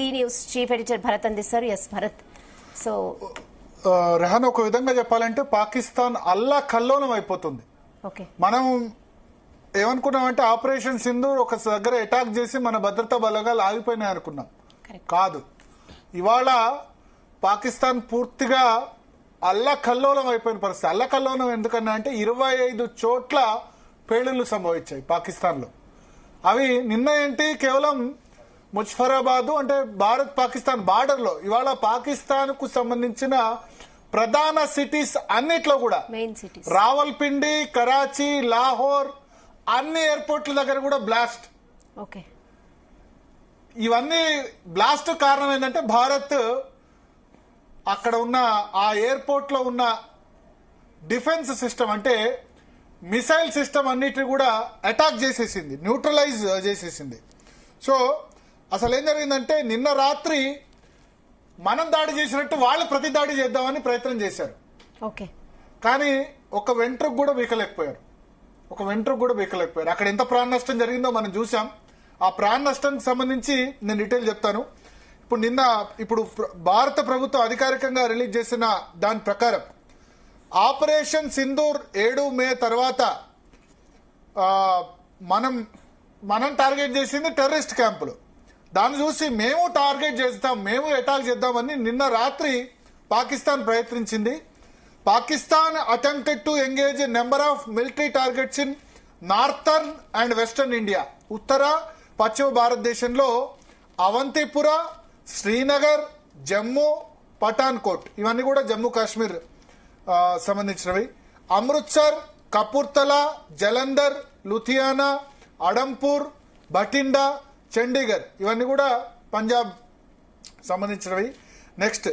ఈ news chief editor Bharat అందిస్తారు. Yes Bharat. So Rehan, ఒక విధంగా చెప్పాలంటే పాకిస్తాన్ అల్లా కల్లోలం అయిపోతుంది. ఓకే, మనం ఏమనుకున్నామంటే ఆపరేషన్ సింధూర్ ఒక దగ్గర అటాక్ చేసి మన భద్రతా బలగాలు ఆగిపోయినాయి అనుకున్నాం. కాదు, ఇవాళ పాకిస్తాన్ పూర్తిగా అల్లా కల్లోలం అయిపోయిన పరిస్థితి. అల్లా కల్లోలం ఎందుకన్నా అంటే 25 చోట్ల పేలుళ్లు సంభవించాయి పాకిస్తాన్ లో. అవి నిన్న ఏంటి, కేవలం ముజఫరాబాద్ అంటే భారత్ పాకిస్తాన్ బార్డర్ లో ఇవాళ పాకిస్తాన్ కు సంబంధించిన ప్రధాన సిటీస్ అన్నిట్లో కూడా మెయిన్ సిటీస్ రావల్పిండి, కరాచీ, లాహోర్ అన్ని ఎయిర్పోర్ట్ల దగ్గర కూడా బ్లాస్ట్. ఓకే, ఇవన్నీ బ్లాస్ట్ కారణం ఏంటంటే భారత్ అక్కడ ఉన్న ఆ ఎయిర్పోర్ట్ లో ఉన్న డిఫెన్స్ సిస్టమ్ అంటే మిసైల్ సిస్టమ్ అన్నిటిని కూడా అటాక్ చేసేసింది, న్యూట్రలైజ్ చేసేసింది. సో అసలు ఏం జరిగిందంటే నిన్న రాత్రి మనం దాడి చేసినట్టు వాళ్ళు ప్రతి దాడి చేద్దామని ప్రయత్నం చేశారు. ఓకే, కానీ ఒక వెంట్రుకు కూడా వీకలేకపోయారు. అక్కడ ఎంత ప్రాణ నష్టం జరిగిందో మనం చూసాం. ఆ ప్రాణ నష్టానికి సంబంధించి నేను డీటెయిల్ చెప్తాను. ఇప్పుడు భారత ప్రభుత్వం అధికారికంగా రిలీజ్ చేసిన దాని ప్రకారం ఆపరేషన్ సింధూర్ 7 మే తర్వాత మనం టార్గెట్ చేసింది టెర్రరిస్ట్ క్యాంపులు. దాన్ని చూసి మేము టార్గెట్ చేస్తాం, మేము అటాక్ చేద్దామని నిన్న రాత్రి పాకిస్తాన్ ప్రయత్నించింది. Pakistan attempted to engage a number of military targets in northern and western India. ఉత్తర పశ్చిమ భారతదేశంలో అవంతిపుర, శ్రీనగర్, జమ్మూ, పఠాన్కోట్ ఇవన్నీ కూడా జమ్మూ కాశ్మీర్ సంబంధించినవి. అమృత్సర్, కపూర్తలా, జలంధర్, లుధియానా, అడంపూర్, బఠిండా, చండీగఢ్ ఇవన్నీ కూడా పంజాబ్ సంబంధించినవి. నెక్స్ట్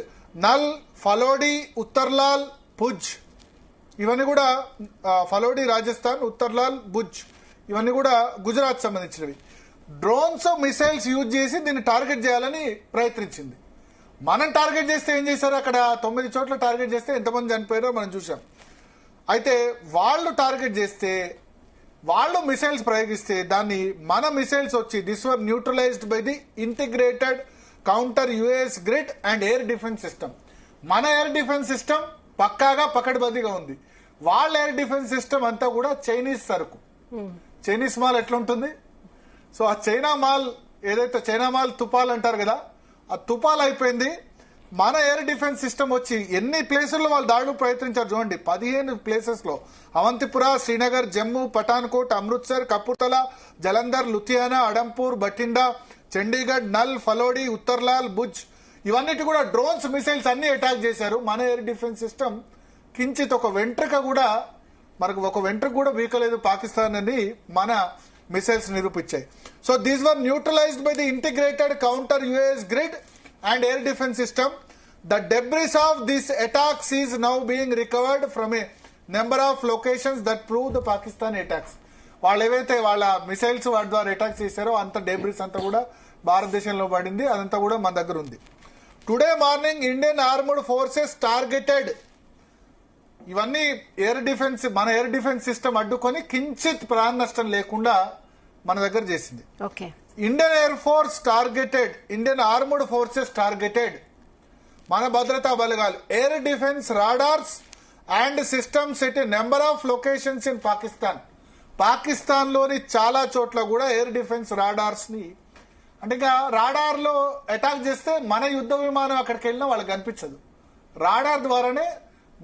నల్, ఫలోడి, ఉత్తర్లాల్, భుజ్ ఇవన్నీ కూడా ఫలోడి రాజస్థాన్, ఉత్తర్లాల్, భుజ్ ఇవన్నీ కూడా గుజరాత్ సంబంధించినవి. డ్రోన్స్, మిసైల్స్ యూజ్ చేసి దీన్ని టార్గెట్ చేయాలని ప్రయత్నించింది. మనం టార్గెట్ చేస్తే ఏం చేశారు, అక్కడ 9 చోట్ల టార్గెట్ చేస్తే ఎంతమంది చనిపోయారో మనం చూసాం. అయితే వాళ్ళు టార్గెట్ చేస్తే, వాళ్ళు మిసైల్స్ ప్రయోగిస్తే దాన్ని మన మిసైల్స్ వచ్చి this or neutralised by the integrated counter UAS grid and air defence system. మన ఎయిర్ డిఫెన్స్ సిస్టమ్ పక్కాగా పకడ్బందీగా ఉంది. వాళ్ళ ఎయిర్ డిఫెన్స్ సిస్టమ్ అంతా కూడా చైనీస్ సరుకు. చైనీస్ మాల్ ఎట్లుంటుంది, సో ఆ చైనా మాల్ ఏదైతే చైనా మాల్ తుపాలు అంటారు కదా, ఆ తుపాలు అయిపోయింది. మన ఎయిర్ డిఫెన్స్ సిస్టమ్ వచ్చి ఎన్ని ప్లేసుల్లో వాళ్ళు దాడులు ప్రయత్నించారు చూడండి. 15 ప్లేసెస్ లో అవంతిపుర, శ్రీనగర్, జమ్మూ, పఠాన్కోట్, అమృత్సర్, కపూర్తలా, జలంధర్, లుధియానా, అడంపూర్, బఠిండా, చండీగఢ్, నల్, ఫలోడి, ఉత్తర్లాల్, భుజ్ ఇవన్నిటి కూడా డ్రోన్స్, మిసైల్స్ అన్ని అటాక్ చేశారు. మన ఎయిర్ డిఫెన్స్ సిస్టమ్ కించిత్ ఒక వెంట్రుక కూడా వీకలేదు పాకిస్తాన్ అని మన మిసైల్స్ నిరూపించాయి. So these were neutralised by the integrated counter UAS grid and air defense system. The debris of these attacks is now being recovered from a number of locations that prove the Pakistan attacks. వాళ్ళు ఏవైతే వాళ్ళ missiles వాటి ద్వారా attack చేశారో అంత debris అంతా కూడా భారతదేశంలో పడింది. అదంతా కూడా మన దగ్గర ఉంది. Today morning Indian armed forces targeted ఇవన్నీ మన ఎయిర్ డిఫెన్స్ సిస్టమ్ అడ్డుకొని కించిత్ ప్రాణ నష్టం లేకుండా మన దగ్గర చేసింది. Okay, Indian air force targeted, Indian armed forces targeted మన భద్రతా బలగాలు air defence radars and systems at a number of locations in Pakistan లోని చాలా చోట్ల కూడా ఎయిర్ డిఫెన్స్ రాడార్స్ ని అంటే ఇంకా రాడార్ లో అటాక్ చేస్తే మన యుద్ధ విమానం అక్కడికి వెళ్ళినా వాళ్ళకి కనిపించదు. రాడార్ ద్వారానే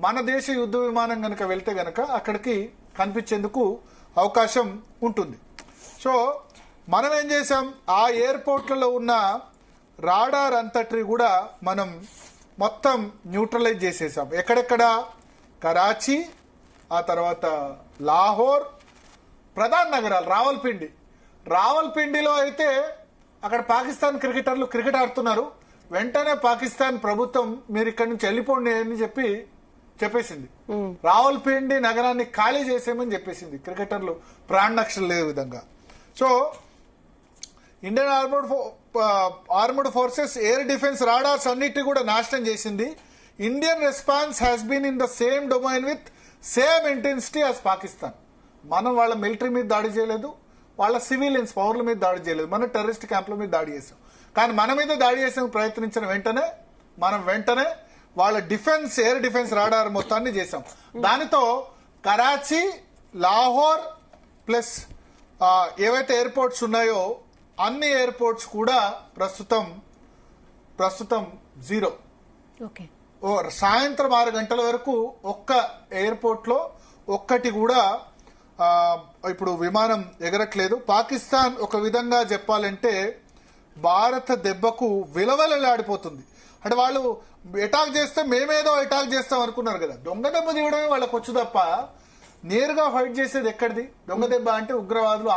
మన దేశ యుద్ధ విమానం గనక వెళ్తే గనక అక్కడికి కనిపించేందుకు అవకాశం ఉంటుంది. సో మనం ఏం చేసాం, ఆ ఎయిర్పోర్ట్లలో ఉన్న రాడార్ అంతటి కూడా మనం మొత్తం న్యూట్రలైజ్ చేసేసాం. ఎక్కడెక్కడ, కరాచీ, ఆ తర్వాత లాహోర్, ప్రధాన నగరాలు రావల్పిండిలో అయితే అక్కడ పాకిస్తాన్ క్రికెటర్లు క్రికెట్ ఆడుతున్నారు. వెంటనే పాకిస్తాన్ ప్రభుత్వం మీరు ఇక్కడి నుంచి వెళ్ళిపోండి అని చెప్పేసింది. రావల్పిండి నగరాన్ని ఖాళీ చేసేమని చెప్పేసింది. క్రికెటర్లు ప్రాణ నష్టం లేని విధంగా. So Indian armed forces air defence radars అన్నిటి కూడా నాశనం చేసింది. Indian response has been in the same domain with same intensity as Pakistan. మనం వాళ్ళ మిలిటరీ మీద దాడి చేయలేదు, వాళ్ళ సివిలియన్స్ పౌరుల మీద దాడి చేయలేదు, మన టెర్రరిస్ట్ క్యాంపుల మీద దాడి చేసాం. కానీ మన మీద దాడి చేసే ప్రయత్నించిన వెంటనే వాళ్ళ డిఫెన్స్, ఎయిర్ డిఫెన్స్ రాడార్ మొత్తాన్ని చేశాం. దానితో కరాచీ, లాహోర్ ప్లస్ ఏవైతే ఎయిర్పోర్ట్స్ ఉన్నాయో అన్ని ఎయిర్పోర్ట్స్ కూడా ప్రస్తుతం జీరో. ఓకే. సాయంత్రం 6 గంటల వరకు ఒక్క ఎయిర్పోర్ట్ లో ఒక్కటి కూడా ఇప్పుడు విమానం ఎగరట్లేదు. పాకిస్తాన్ ఒక విధంగా చెప్పాలంటే భారత దెబ్బకు విలవలలాడిపోతుంది. అంటే వాళ్ళు అటాక్ చేస్తే మేమేదో అటాక్ చేస్తాం అనుకున్నారు కదా. దొంగ దెబ్బ తీయడమే వాళ్ళకి వచ్చు తప్ప నేరుగా ఫైట్ చేసేది ఎక్కడిది? దొంగ దెబ్బ అంటే ఉగ్రవాదులు